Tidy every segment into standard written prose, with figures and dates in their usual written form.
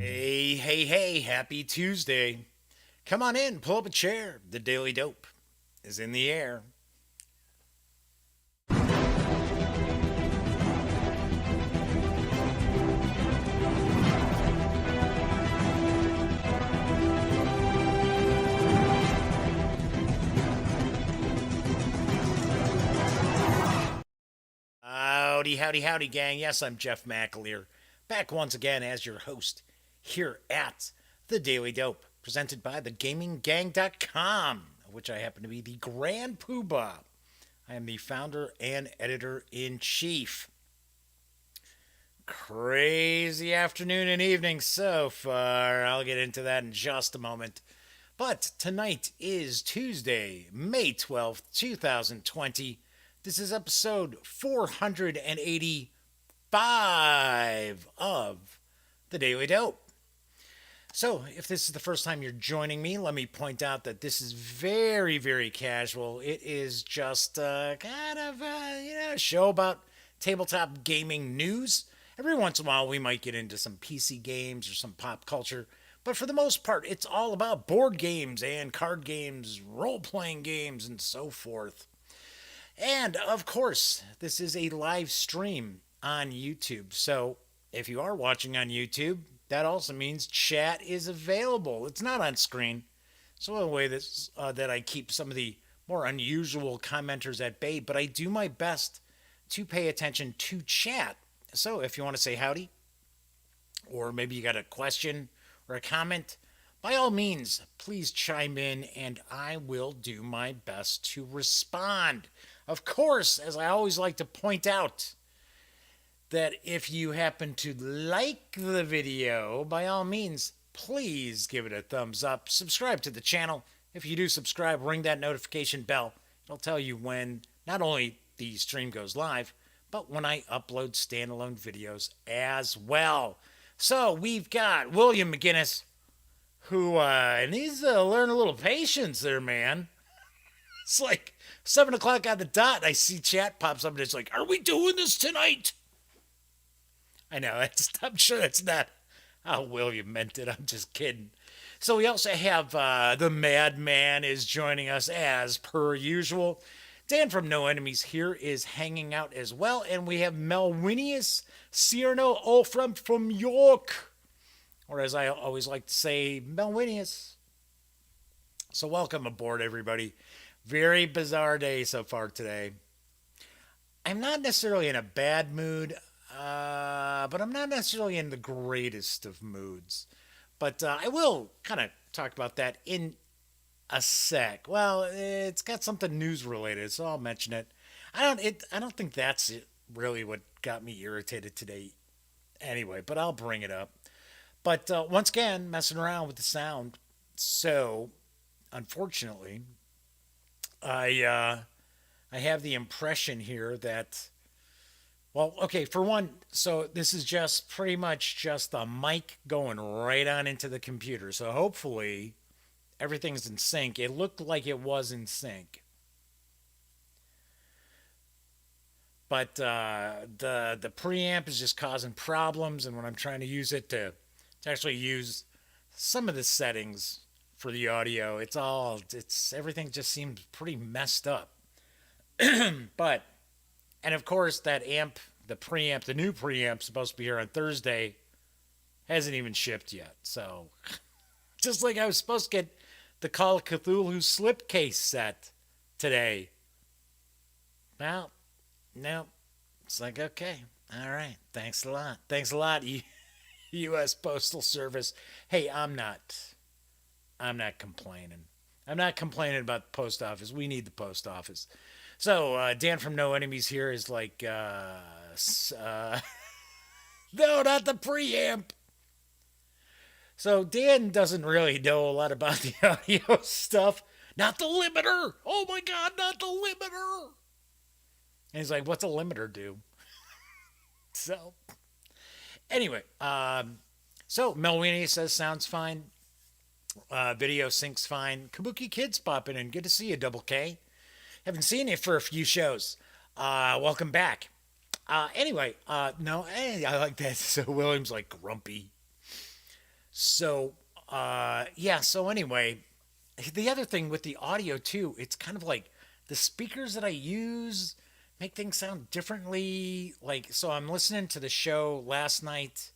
Hey, hey, hey, happy Tuesday. Come on in, pull up a chair. The Daily Dope is in the air. Howdy, howdy, howdy, gang. Yes, I'm Jeff McAleer, back once again as your host here at The Daily Dope, presented by thegaminggang.com, of which I happen to be the Grand Poobah. I am the founder and editor in chief. Crazy afternoon and evening so far. I'll get into that in just a moment. But tonight is Tuesday, May 12th, 2020. This is episode 485 of The Daily Dope. So, if this is the first time you're joining me, let me point out that this is very, very casual. It is just kind of a show about tabletop gaming news. Every once in a while, we might get into some PC games or some pop culture, but for the most part, it's all about board games and card games, role playing games, and so forth. And of course, this is a live stream on YouTube. So if you are watching on YouTube, that also means chat is available. It's not on screen. So in a way that I keep some of the more unusual commenters at bay, but I do my best to pay attention to chat. So if you want to say howdy, or maybe you got a question or a comment, by all means, please chime in and I will do my best to respond. Of course, as I always like to point out, that if you happen to like the video, by all means, please give it a thumbs up. Subscribe to the channel. If you do subscribe, ring that notification bell. It'll tell you when not only the stream goes live, but when I upload standalone videos as well. So we've got William McGinnis, who needs to learn a little patience there, man. It's like 7 o'clock on the dot, and I see chat pops up, and it's like, are we doing this tonight? I know, I'm sure that's not how William meant it. I'm just kidding. So we also have the Madman is joining us as per usual. Dan from No Enemies here is hanging out as well. And we have Melwinius Cierno Olfram from York. Or as I always like to say, Melwinius. So welcome aboard, everybody. Very bizarre day so far today. I'm not necessarily in a bad mood, but I'm not necessarily in the greatest of moods. But I will kind of talk about that in a sec. Well, it's got something news related, so I'll mention it. I don't think that's really what got me irritated today. Anyway, but I'll bring it up. But once again, messing around with the sound. So, unfortunately, I have the impression here that, well, okay, for one, so this is just pretty much just the mic going right on into the computer. So hopefully everything's in sync. It looked like it was in sync. But the preamp is just causing problems, and when I'm trying to use it to actually use some of the settings for the audio, it's everything just seems pretty messed up. But and of course that amp, the preamp, the new preamp supposed to be here on Thursday, hasn't even shipped yet. So just like I was supposed to get the Call of Cthulhu slipcase set today. Well, no. It's like, okay, all right. Thanks a lot. Thanks a lot, U.S. Postal Service. Hey, I'm not complaining. I'm not complaining about the post office. We need the post office. So Dan from No Enemies here is like, no, not the preamp. So Dan doesn't really know a lot about the audio stuff. Not the limiter. Oh my God, not the limiter. And he's like, what's a limiter do? So anyway, so Melwini says sounds fine. Video syncs fine. Kabuki Kids popping in. Good to see you, Double K. Haven't seen you for a few shows. Welcome back. Anyway, no, hey, I like that. So William's like grumpy. So, yeah, so anyway, the other thing with the audio too, it's kind of like the speakers that I use make things sound differently. Like, so I'm listening to the show last night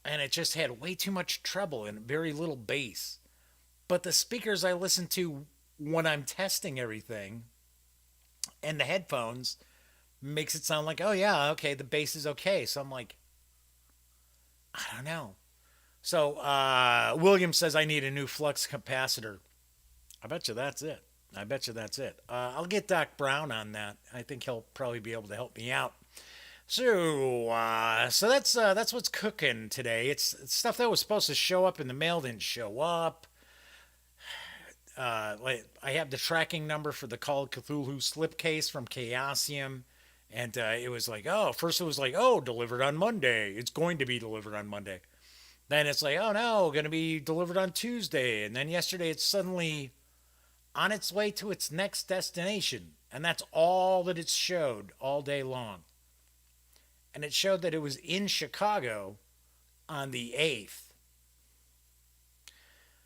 and it just had way too much treble and very little bass. But the speakers I listen to when I'm testing everything and the headphones makes it sound like, oh yeah, okay, the bass is okay. So I'm like, I don't know. So William says I need a new flux capacitor. I bet you that's it. I bet you that's it. I'll get Doc Brown on that. I think he'll probably be able to help me out. So that's what's cooking today. It's stuff that was supposed to show up in the mail didn't show up. Like I have the tracking number for the Call of Cthulhu slipcase from Chaosium, and it was like, oh, first it was like, oh, delivered on Monday. It's going to be delivered on Monday. Then it's like, oh no, going to be delivered on Tuesday. And then yesterday it's suddenly on its way to its next destination. And that's all that it showed all day long. And it showed that it was in Chicago on the 8th.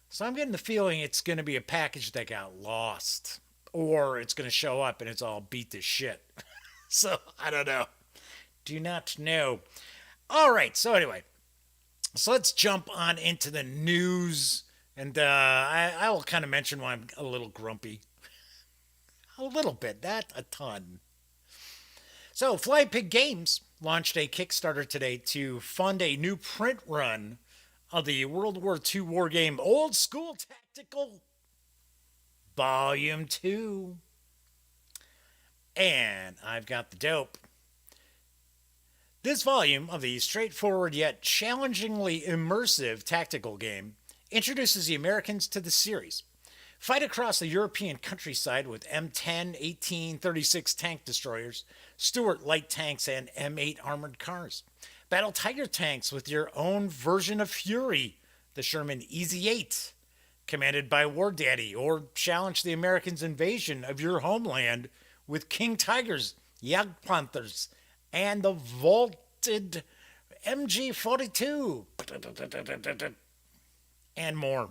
So I'm getting the feeling it's going to be a package that got lost. Or it's going to show up and it's all beat to shit. So I don't know. Do not know. All right. So anyway, so let's jump on into the news. And I will kind of mention why I'm a little grumpy. A little bit, not a ton. So, Fly Pig Games launched a Kickstarter today to fund a new print run of the World War II war game Old School Tactical Volume 2. And I've got the dope. This volume of the straightforward yet challengingly immersive tactical game introduces the Americans to the series. Fight across the European countryside with M10, 18, 36 tank destroyers, Stuart light tanks, and M8 armored cars. Battle Tiger tanks with your own version of Fury, the Sherman Easy 8, commanded by War Daddy, or challenge the Americans' invasion of your homeland with King Tigers, Jagdpanthers, and the vaulted MG42, and more.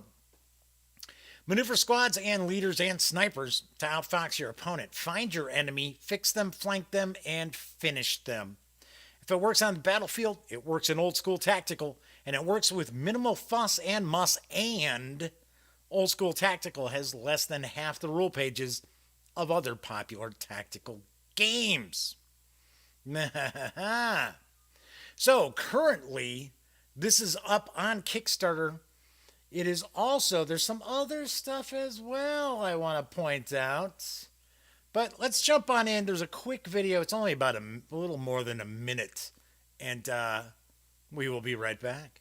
Maneuver squads and leaders and snipers to outfox your opponent. Find your enemy, fix them, flank them, and finish them. If it works on the battlefield, it works in old school tactical, and it works with minimal fuss and muss, and old school tactical has less than half the rule pages of other popular tactical games. So currently, this is up on Kickstarter. It is also, there's some other stuff as well I want to point out. But let's jump on in. There's a quick video. It's only about a little more than a minute. And we will be right back.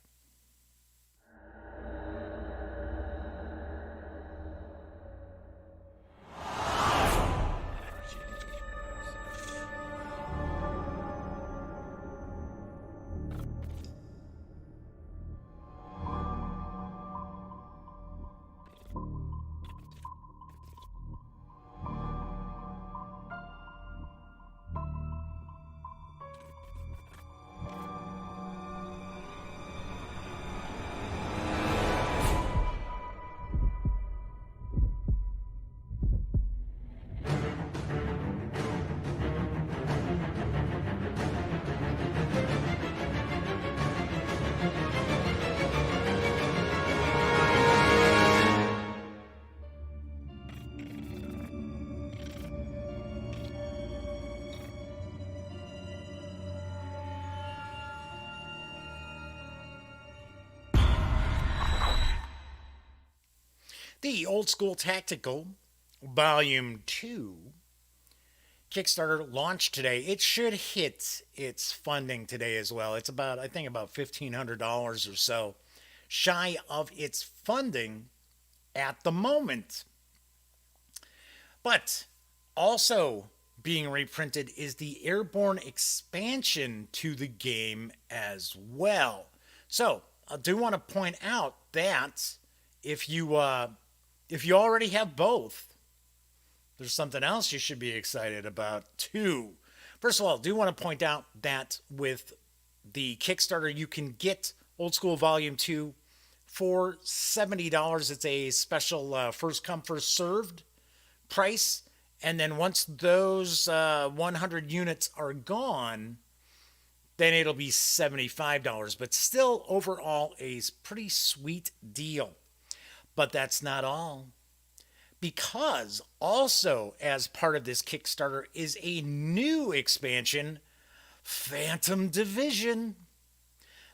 The Old School Tactical Volume 2 Kickstarter launched today. It should hit its funding today as well. It's about, I think, about $1,500 or so shy of its funding at the moment. But also being reprinted is the Airborne expansion to the game as well. So I do want to point out that if you already have both, there's something else you should be excited about too. First of all, I do want to point out that with the Kickstarter, you can get Old School Volume 2 for $70. It's a special first come, first served price. And then once those 100 units are gone, then it'll be $75. But still, overall, a pretty sweet deal. But that's not all. Because also, as part of this Kickstarter, is a new expansion, Phantom Division.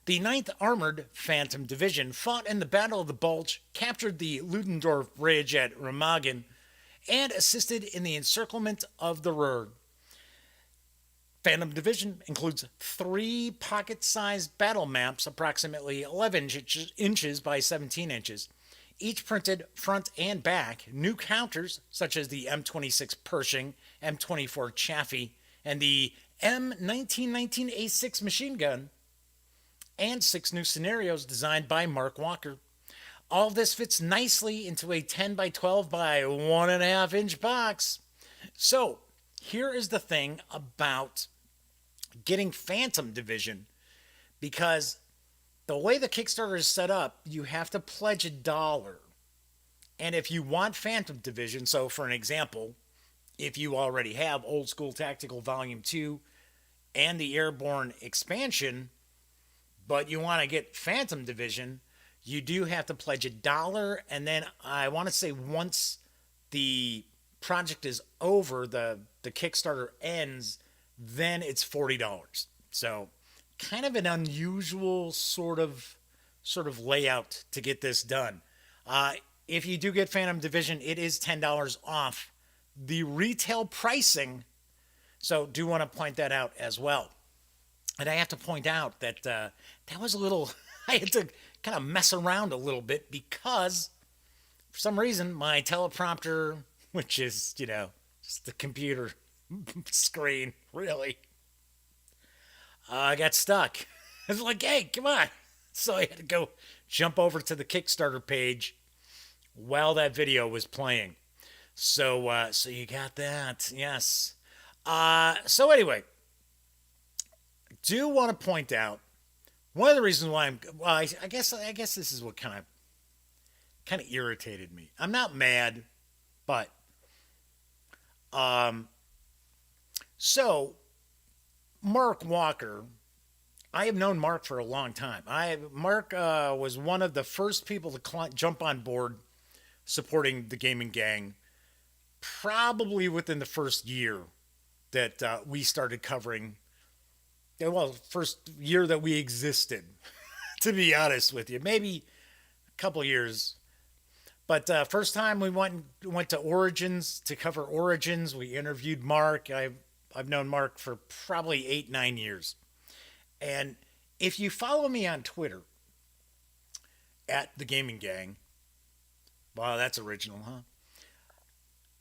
The 9th Armored Phantom Division fought in the Battle of the Bulge, captured the Ludendorff Bridge at Remagen, and assisted in the encirclement of the Ruhr. Phantom Division includes 3 pocket-sized battle maps, approximately 11 inches by 17 inches, each printed front and back, new counters such as the M26 Pershing, M24 Chaffee, and the M1919A6 machine gun, and 6 new scenarios designed by Mark Walker. All of this fits nicely into a 10 by 12 by 1.5 inch box. So, here is the thing about getting Phantom Division, because the way the Kickstarter is set up, you have to pledge $1. And if you want Phantom Division, so for an example, if you already have Old School Tactical Volume 2 and the Airborne expansion, but you want to get Phantom Division, you do have to pledge $1. And then I want to say once the project is over, the Kickstarter ends, then it's $40. So kind of an unusual sort of layout to get this done. If you do get Phantom Division, it is $10 off the retail pricing. So do want to point that out as well. And I have to point out that that was a little, I had to kind of mess around a little bit because for some reason my teleprompter, which is, just the computer screen, really, I got stuck. I was like, hey, come on. So I had to go jump over to the Kickstarter page while that video was playing. So you got that, yes. So anyway, do want to point out one of the reasons why I guess this is what kind of irritated me. I'm not mad, but so Mark Walker, I have known Mark for a long time. Mark was one of the first people to jump on board supporting the gaming gang, probably within the first year that we started covering. Well, first year that we existed, to be honest with you. Maybe a couple years. But first time we went to Origins to cover Origins, we interviewed Mark. I've known Mark for probably 8-9 years. And if you follow me on Twitter at the Gaming Gang, wow, that's original, huh?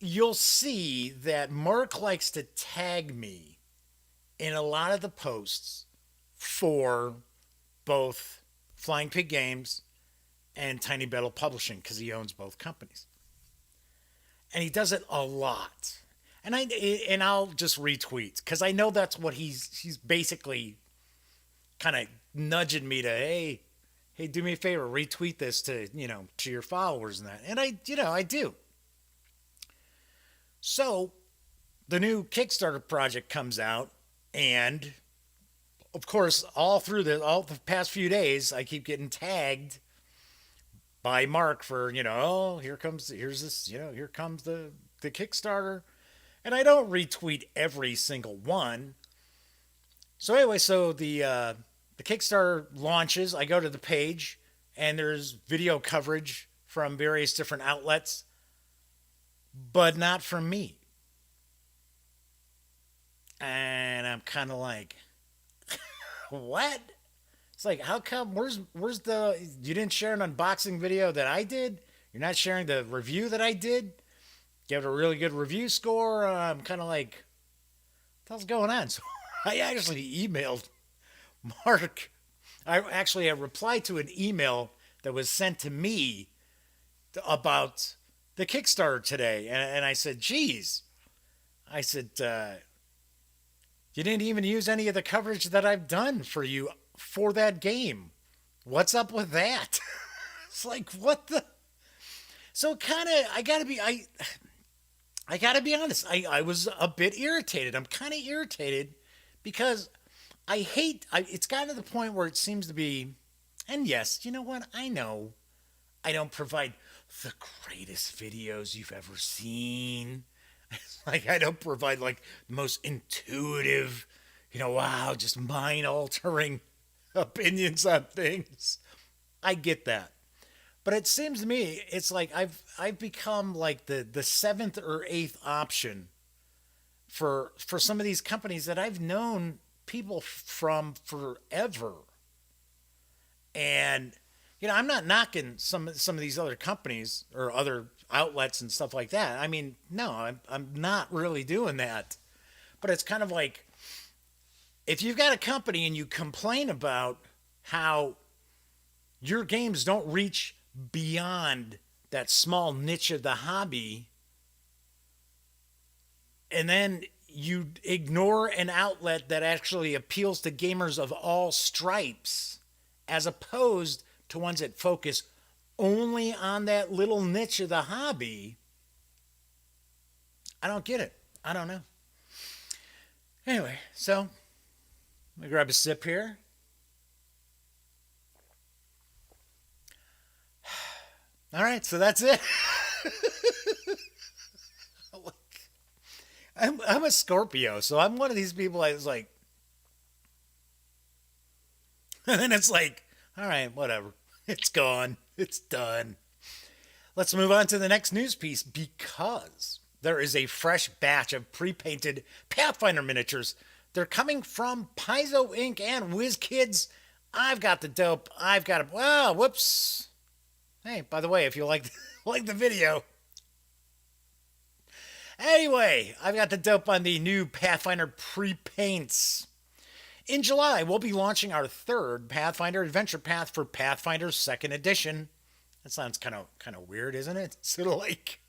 You'll see that Mark likes to tag me in a lot of the posts for both Flying Pig Games and Tiny Battle Publishing because he owns both companies. And he does it a lot. And I'll just retweet because I know that's what he's basically kind of nudging me to, hey, do me a favor, retweet this to your followers and that. And I do. So the new Kickstarter project comes out, and of course, all the past few days, I keep getting tagged by Mark for, here comes the Kickstarter. And I don't retweet every single one. So anyway, the Kickstarter launches. I go to the page, and there's video coverage from various different outlets, but not from me. And I'm kind of like, what? It's like, how come? Where's you didn't share an unboxing video that I did? You're not sharing the review that I did? Give it a really good review score. I'm kind of like, what the hell's going on? So I actually emailed Mark. I replied to an email that was sent to me about the Kickstarter today. And I said, geez. I said, you didn't even use any of the coverage that I've done for you for that game. What's up with that? It's like, what the? So kind of, I gotta be honest. I was a bit irritated. I'm kind of irritated because it's gotten to the point where it seems to be, and yes, you know what? I know I don't provide the greatest videos you've ever seen. Like, I don't provide like the most intuitive, wow, just mind altering opinions on things. I get that. But it seems to me it's like I've become like the seventh or eighth option for some of these companies that I've known people from forever. And I'm not knocking some of these other companies or other outlets and stuff like that. I mean, no, I'm not really doing that. But it's kind of like if you've got a company and you complain about how your games don't reach beyond that small niche of the hobby, and then you ignore an outlet that actually appeals to gamers of all stripes, as opposed to ones that focus only on that little niche of the hobby, I don't get it. I don't know. Anyway, so let me grab a sip here. All right, so that's it. I'm a Scorpio, so I'm one of these people that's like, and then it's like, all right, whatever. It's gone. It's done. Let's move on to the next news piece because there is a fresh batch of pre-painted Pathfinder miniatures. They're coming from Paizo Inc. and WizKids. I've got the dope. I've got it. Wow, whoops. Hey, by the way, if you like the video. Anyway, I've got the dope on the new Pathfinder pre-paints. In July, we'll be launching our third Pathfinder Adventure Path for Pathfinder 2nd Edition. That sounds kind of weird, isn't it? Sort of like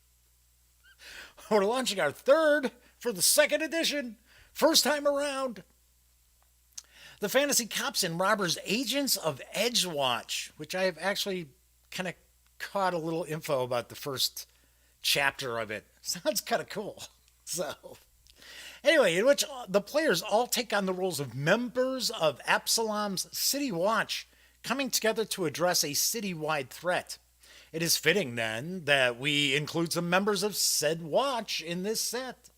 we're launching our third for the 2nd edition, first time around. The Fantasy Cops and Robbers Agents of Edgewatch, which I have actually kind of caught a little info about the first chapter of it. Sounds kind of cool. So, anyway, in which the players all take on the roles of members of Absalom's City Watch, coming together to address a citywide threat. It is fitting, then, that we include some members of said watch in this set.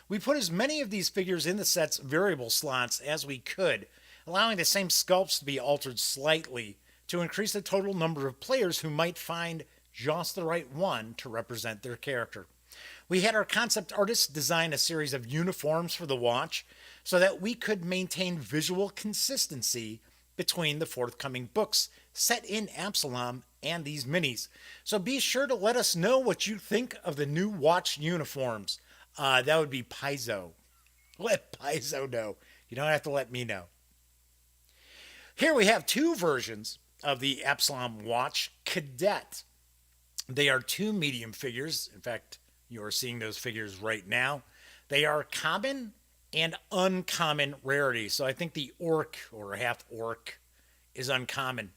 We put as many of these figures in the set's variable slots as we could, allowing the same sculpts to be altered slightly to increase the total number of players who might find just the right one to represent their character. We had our concept artists design a series of uniforms for the watch so that we could maintain visual consistency between the forthcoming books set in Absalom and these minis. So be sure to let us know what you think of the new watch uniforms. That would be Paizo. Let Paizo know. You don't have to let me know. Here we have two versions of the Absalom Watch Cadet. They are two medium figures. In fact, you are seeing those figures right now. They are common and uncommon rarity. So I think the orc or half orc is uncommon.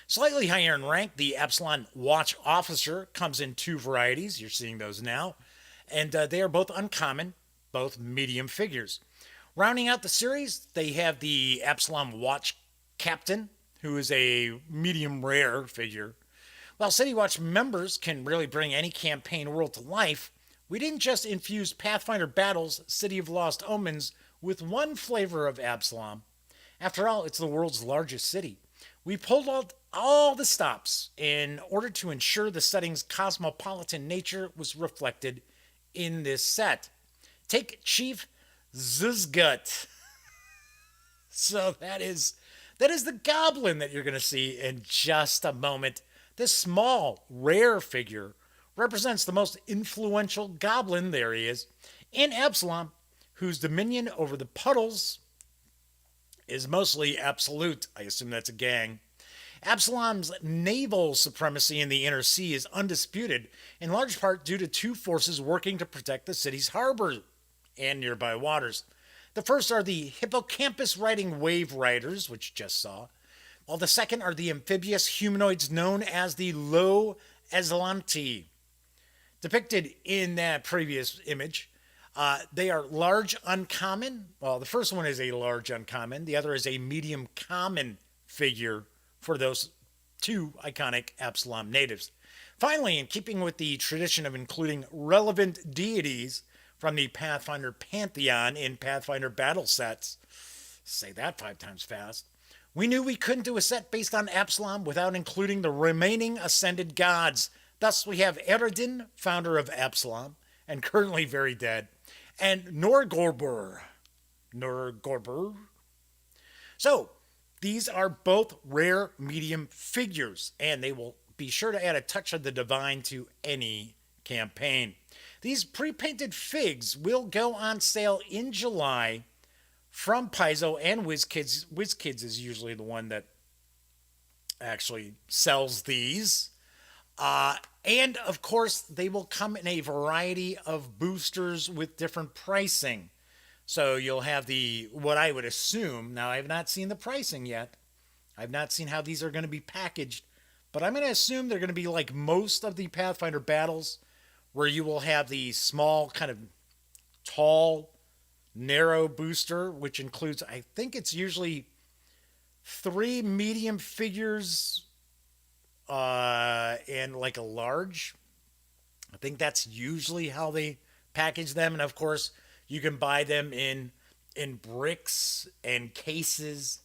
Slightly higher in rank, the Absalom Watch Officer comes in two varieties. You're seeing those now. And they are both uncommon, both medium figures. Rounding out the series, they have the Absalom Watch Captain, who is a medium rare figure. While City Watch members can really bring any campaign world to life, we didn't just infuse Pathfinder Battle's City of Lost Omens with one flavor of Absalom. After all, it's the world's largest city. We pulled out all the stops in order to ensure the setting's cosmopolitan nature was reflected in this set. Take Chief Zuzgut. So that is the goblin that you're going to see in just a moment. This small, rare figure represents the most influential goblin, there he is, in Absalom, whose dominion over the puddles is mostly absolute. I assume that's a gang. Absalom's naval supremacy in the inner sea is undisputed, in large part due to two forces working to protect the city's harbor and nearby waters. The first are the hippocampus riding wave riders, which you just saw. while the second are the amphibious humanoids known as the Low Aslanti. Depicted in that previous image, they are large uncommon. Well, the first one is a large uncommon, the other is a medium common figure for those two iconic Absalom natives. Finally, in keeping with the tradition of including relevant deities from the Pathfinder pantheon in Pathfinder battle sets, say that 5 times fast, we knew we couldn't do a set based on Absalom without including the remaining ascended gods. Thus, we have Eredin, founder of Absalom, and currently very dead, and Norgorbur. Norgorbur? So, these are both rare medium figures, and they will be sure to add a touch of the divine to any campaign. These pre-painted figs will go on sale in July from Paizo and WizKids. WizKids is usually the one that actually sells these. And of course, they will come in a variety of boosters with different pricing. So you'll have what I would assume, now I have not seen the pricing yet. I've not seen how these are going to be packaged, but I'm going to assume they're going to be like most of the Pathfinder battles, where you will have the small, kind of tall, narrow booster, which includes, I think it's usually 3 medium figures and like a large. I think that's usually how they package them. And of course, you can buy them in bricks and cases.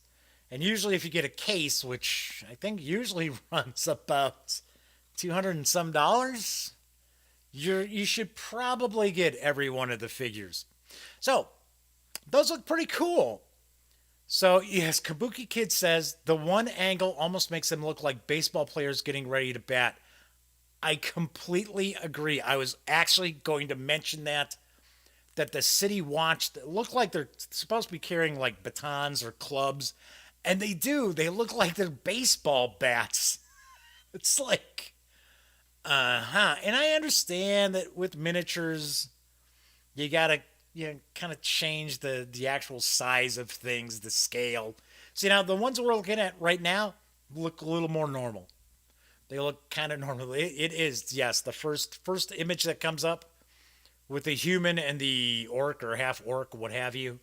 And usually if you get a case, which I think usually runs about 200 and some dollars, you should probably get every one of the figures. So, those look pretty cool. So, yes, Kabuki Kid says the one angle almost makes them look like baseball players getting ready to bat. I completely agree. I was actually going to mention that the city watched look like they're supposed to be carrying like batons or clubs, and they do. They look like they're baseball bats. It's like, And I understand that with miniatures, you gotta kind of change the actual size of things, the scale. See, now the ones we're looking at right now look a little more normal. They look kind of normal. It is, yes, the first image that comes up with the human and the orc or half orc, what have you,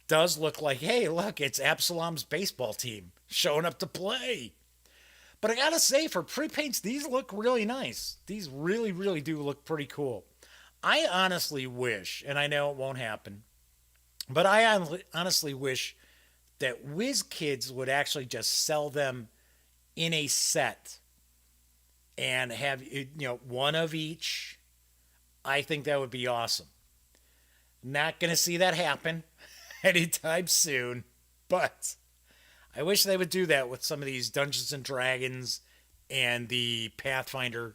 does look like, hey, look, it's Absalom's baseball team showing up to play. But I gotta say, for pre-paints, these look really nice. These really, really do look pretty cool. I honestly wish, and I know it won't happen, but I honestly wish that WizKids would actually just sell them in a set and have one of each. I think that would be awesome. Not gonna see that happen anytime soon, but I wish they would do that with some of these Dungeons and Dragons and the Pathfinder,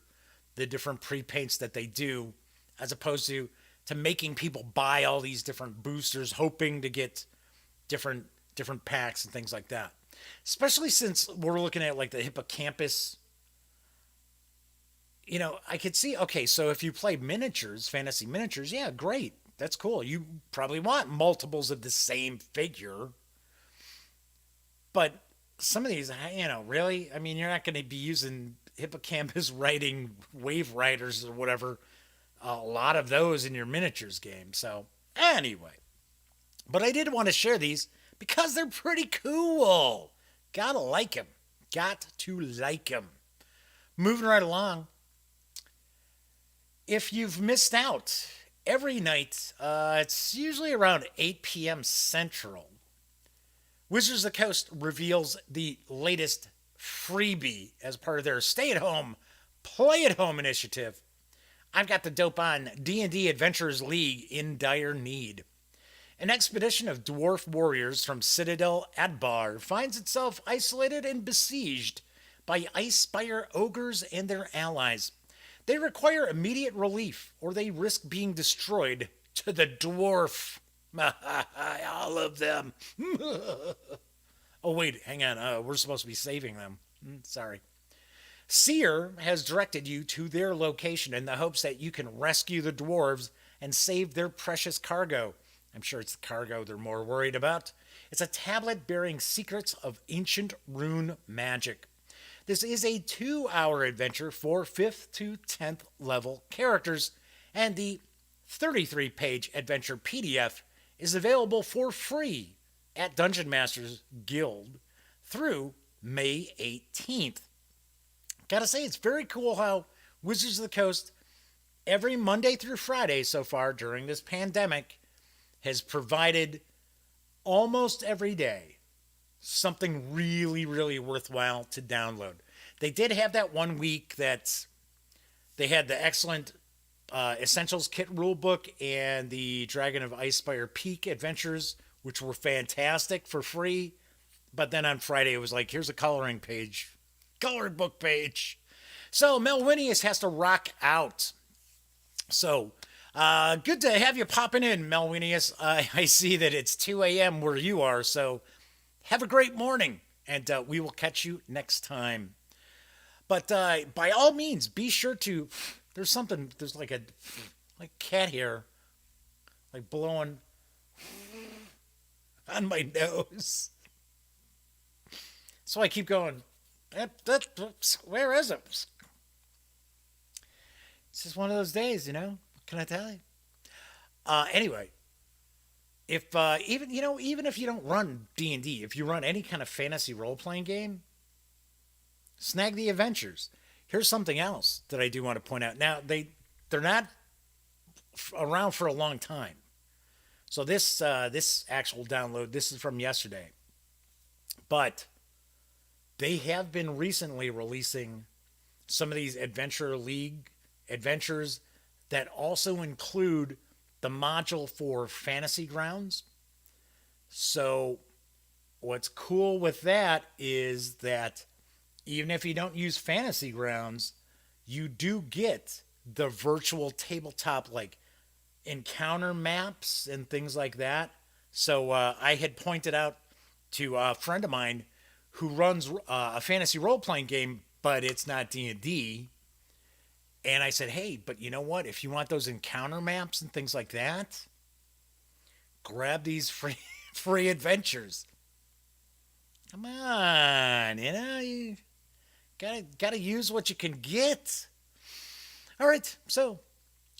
the different pre-paints that they do, as opposed to making people buy all these different boosters, hoping to get different packs and things like that. Especially since we're looking at like the hippocampus. I could see, okay, so if you play miniatures, fantasy miniatures, yeah, great. That's cool. You probably want multiples of the same figure. But some of these, really? I mean, you're not going to be using hippocampus riding wave riders or whatever, a lot of those in your miniatures game. So, anyway. But I did want to share these because they're pretty cool. Gotta like them. Got to like them. Moving right along. If you've missed out, every night, it's usually around 8 p.m. Central, Wizards of the Coast reveals the latest freebie as part of their stay-at-home, play-at-home initiative. I've got the dope on D&D Adventurers League in dire need. An expedition of dwarf warriors from Citadel Adbar finds itself isolated and besieged by Icespire ogres and their allies. They require immediate relief, or they risk being destroyed to the dwarf. All of them. Oh, wait, hang on. We're supposed to be saving them. Sorry. Seer has directed you to their location in the hopes that you can rescue the dwarves and save their precious cargo. I'm sure it's the cargo they're more worried about. It's a tablet bearing secrets of ancient rune magic. This is a 2-hour adventure for 5th to 10th level characters, and the 33-page adventure PDF is available for free at Dungeon Masters Guild through May 18th. Gotta say, it's very cool how Wizards of the Coast, every Monday through Friday so far during this pandemic, has provided almost every day something really, really worthwhile to download. They did have that one week that they had the excellent Essentials Kit rulebook and the Dragon of Icespire Peak adventures, which were fantastic for free. But then on Friday, it was like, here's a coloring page, coloring book page. So Melwinius has to rock out. So good to have you popping in, Melwinius. I see that it's 2 a.m. where you are, so have a great morning, and we will catch you next time. But by all means, be sure to. There's like cat hair, like blowing on my nose. So I keep going. Where is it? It's just one of those days, you know. What can I tell you? Anyway, if even if you don't run D&D, if you run any kind of fantasy role playing game, snag the adventures. Here's something else that I do want to point out. Now they're not around for a long time. So this actual download, this is from yesterday, but they have been recently releasing some of these Adventure League adventures that also include the module for Fantasy Grounds. So what's cool with that is that even if you don't use Fantasy Grounds, you do get the virtual tabletop like encounter maps and things like that. So I had pointed out to a friend of mine who runs a fantasy role-playing game, but it's not D&D. And I said, hey, but you know what? If you want those encounter maps and things like that, grab these free adventures. Come on, you gotta use what you can get. All right, so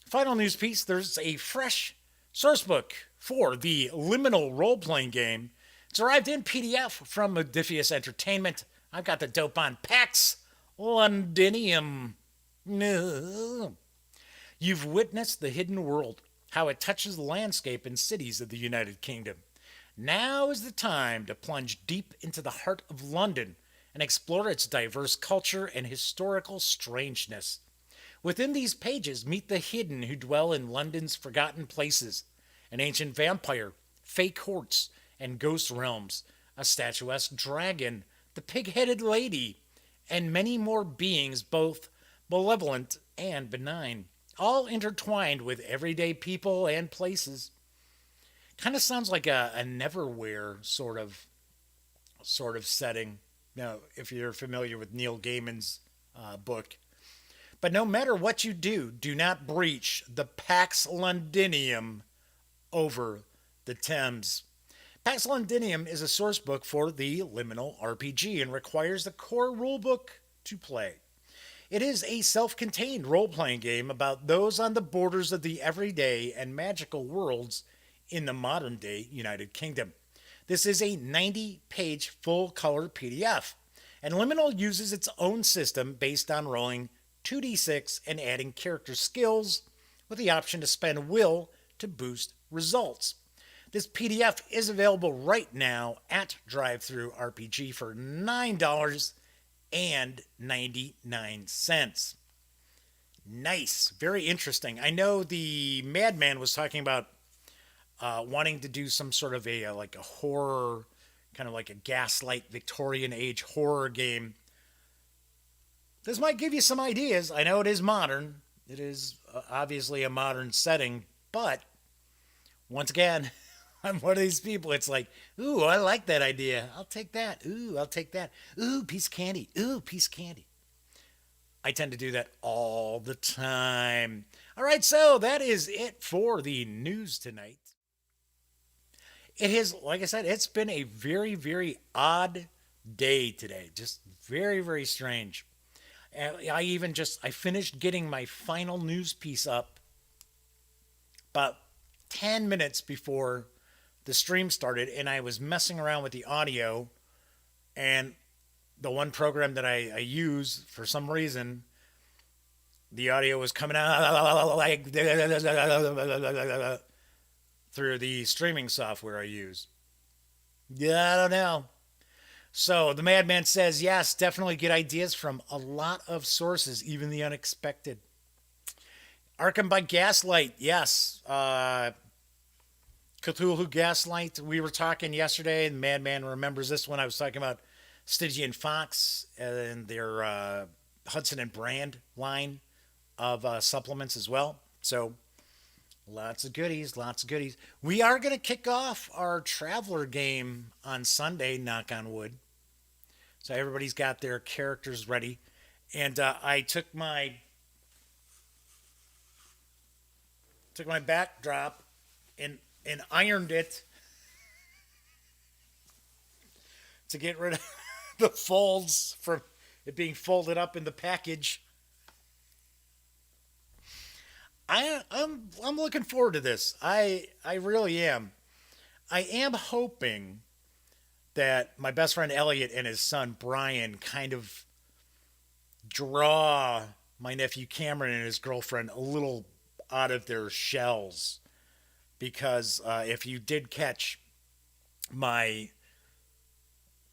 final news piece. There's a fresh source book for the Liminal role-playing game. It's arrived in PDF from Modiphius Entertainment. I've got the dope on PAX Londinium. You've witnessed the hidden world, how it touches the landscape and cities of the United Kingdom. Now is the time to plunge deep into the heart of London and explore its diverse culture and historical strangeness. Within these pages, meet the hidden who dwell in London's forgotten places, an ancient vampire, fake courts, and ghost realms, a statuesque dragon, the pig-headed lady, and many more beings both malevolent and benign, all intertwined with everyday people and places. Kind of sounds like a Neverwhere sort of setting. Now, if you're familiar with Neil Gaiman's book. But no matter what you do, do not breach the Pax Londinium over the Thames. Pax Londinium is a source book for the Liminal RPG and requires the core rulebook to play. It is a self-contained role-playing game about those on the borders of the everyday and magical worlds in the modern-day United Kingdom. This is a 90-page full-color PDF, and Liminal uses its own system based on rolling 2d6 and adding character skills with the option to spend will to boost results. This PDF is available right now at DriveThruRPG for $9.99. Nice. Very interesting. I know the Madman was talking about wanting to do some sort of a horror, kind of like a gaslight Victorian age horror game. This might give you some ideas. I know it is modern. It is obviously a modern setting, but once again, I'm one of these people. It's like, ooh, I like that idea. I'll take that. Ooh, I'll take that. Ooh, piece of candy. Ooh, piece of candy. I tend to do that all the time. All right, so that is it for the news tonight. It is, like I said, it's been a very, very odd day today. Just very, very strange. And I finished getting my final news piece up about 10 minutes before the stream started, and I was messing around with the audio, and the one program that I use for some reason, the audio was coming out like through the streaming software I use. Yeah, I don't know. So the madman says, yes, definitely get ideas from a lot of sources, even the unexpected. Arkham by Gaslight, yes. Cthulhu Gaslight, we were talking yesterday, and Madman remembers this one. I was talking about Stygian Fox and their Hudson and Brand line of supplements as well. So lots of goodies, lots of goodies. We are going to kick off our Traveler game on Sunday, knock on wood. So everybody's got their characters ready. And I took my backdrop and ironed it to get rid of the folds from it being folded up in the package. I'm looking forward to this. I really am. I am hoping that my best friend Elliot and his son Brian kind of draw my nephew Cameron and his girlfriend a little out of their shells, because if you did catch my,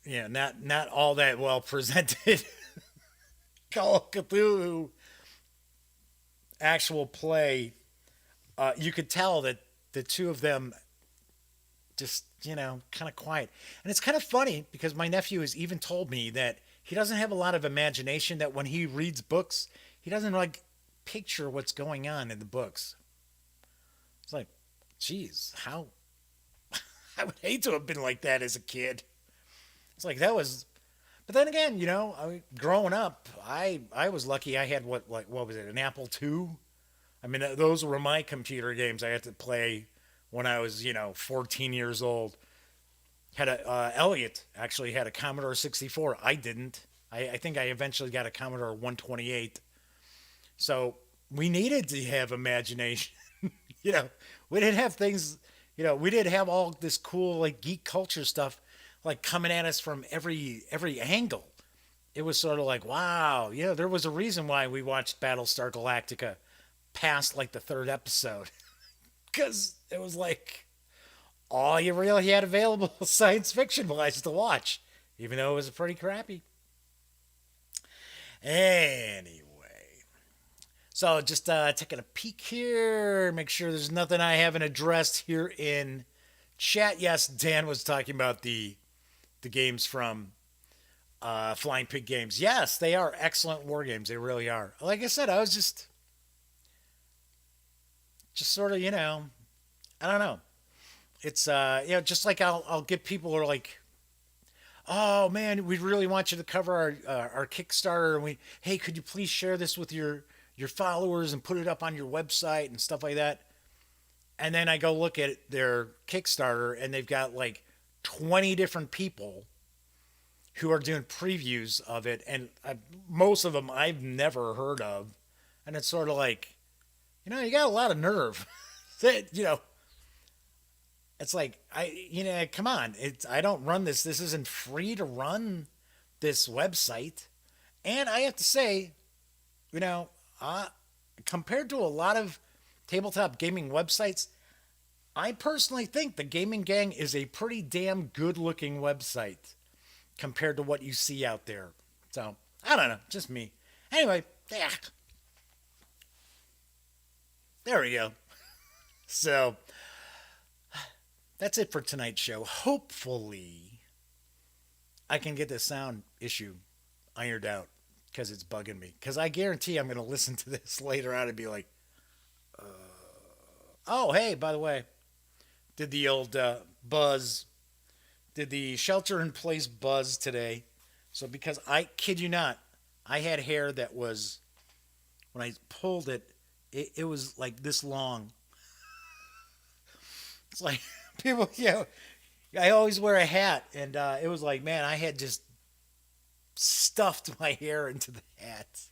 not all that well presented Call of Cthulhu actual play, you could tell that the two of them just, kind of quiet. And it's kind of funny because my nephew has even told me that he doesn't have a lot of imagination, that when he reads books, he doesn't like picture what's going on in the books. It's like, geez, how I would hate to have been like that as a kid. It's like that was, but then again, growing up, I was lucky. I had what was it, an Apple II? I mean, those were my computer games I had to play when I was 14 years old. Had a Elliot actually had a Commodore 64. I didn't. I think I eventually got a Commodore 128. So we needed to have imagination. We didn't have things. We didn't have all this cool like geek culture stuff like coming at us from every angle. It was sort of like, wow, there was a reason why we watched Battlestar Galactica past like the third episode, because it was like all you really had available science fiction wise to watch, even though it was pretty crappy. Anyway, so just taking a peek here, make sure there's nothing I haven't addressed here in chat. Yes, Dan was talking about the games from Flying Pig Games. Yes, they are excellent war games. They really are. Like I said, I was just sort of, I don't know. It's just like I'll get people who are like, oh man, we really want you to cover our Kickstarter, and hey, could you please share this with your followers and put it up on your website and stuff like that. And then I go look at their Kickstarter, and they've got like 20 different people who are doing previews of it, and most of them I've never heard of. And it's sort of like, you got a lot of nerve. It's like, come on. I don't run this. This isn't free to run this website. And I have to say, compared to a lot of tabletop gaming websites, I personally think the Gaming Gang is a pretty damn good looking website compared to what you see out there. So, I don't know, just me. Anyway, yeah. There we go. So, that's it for tonight's show. Hopefully, I can get this sound issue ironed out, because it's bugging me. Because I guarantee I'm going to listen to this later on and be like, oh, hey, by the way, did the old buzz, did the shelter in place buzz today. So because I kid you not, I had hair that was, when I pulled it, it was like this long. It's like people, I always wear a hat, and it was like, man, I had just stuffed my hair into the hat.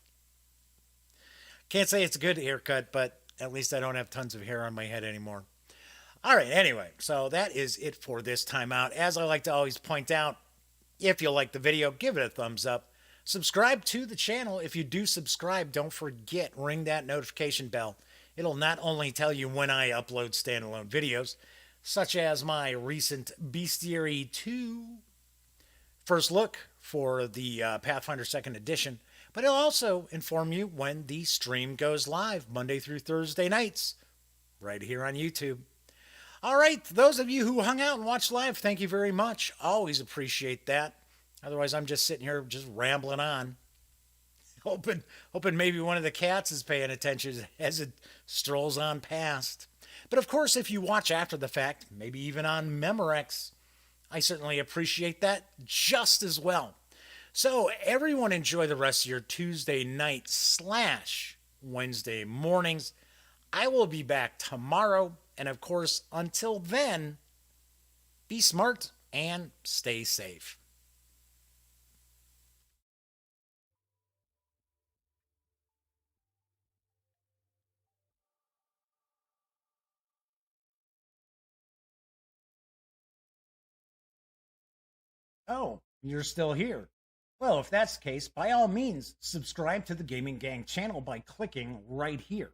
Can't say it's a good haircut, but at least I don't have tons of hair on my head anymore. All right, anyway, so that is it for this time out. As I like to always point out, if you like the video, give it a thumbs up. Subscribe to the channel. If you do subscribe, don't forget, ring that notification bell. It'll not only tell you when I upload standalone videos, such as my recent Bestiary 2 first look for the Pathfinder 2nd Edition, but it'll also inform you when the stream goes live Monday through Thursday nights, right here on YouTube. All right, those of you who hung out and watched live, thank you very much. Always appreciate that. Otherwise, I'm just sitting here just rambling on, hoping maybe one of the cats is paying attention as it strolls on past. But of course, if you watch after the fact, maybe even on Memorex, I certainly appreciate that just as well. So everyone enjoy the rest of your Tuesday night / Wednesday mornings. I will be back tomorrow. And of course, until then, be smart and stay safe. Oh, you're still here. Well, if that's the case, by all means, subscribe to the Gaming Gang channel by clicking right here.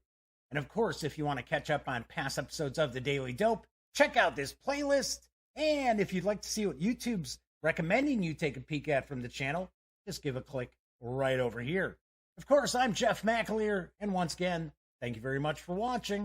And of course, if you want to catch up on past episodes of The Daily Dope, check out this playlist. And if you'd like to see what YouTube's recommending you take a peek at from the channel, just give a click right over here. Of course, I'm Jeff McAleer, and once again, thank you very much for watching.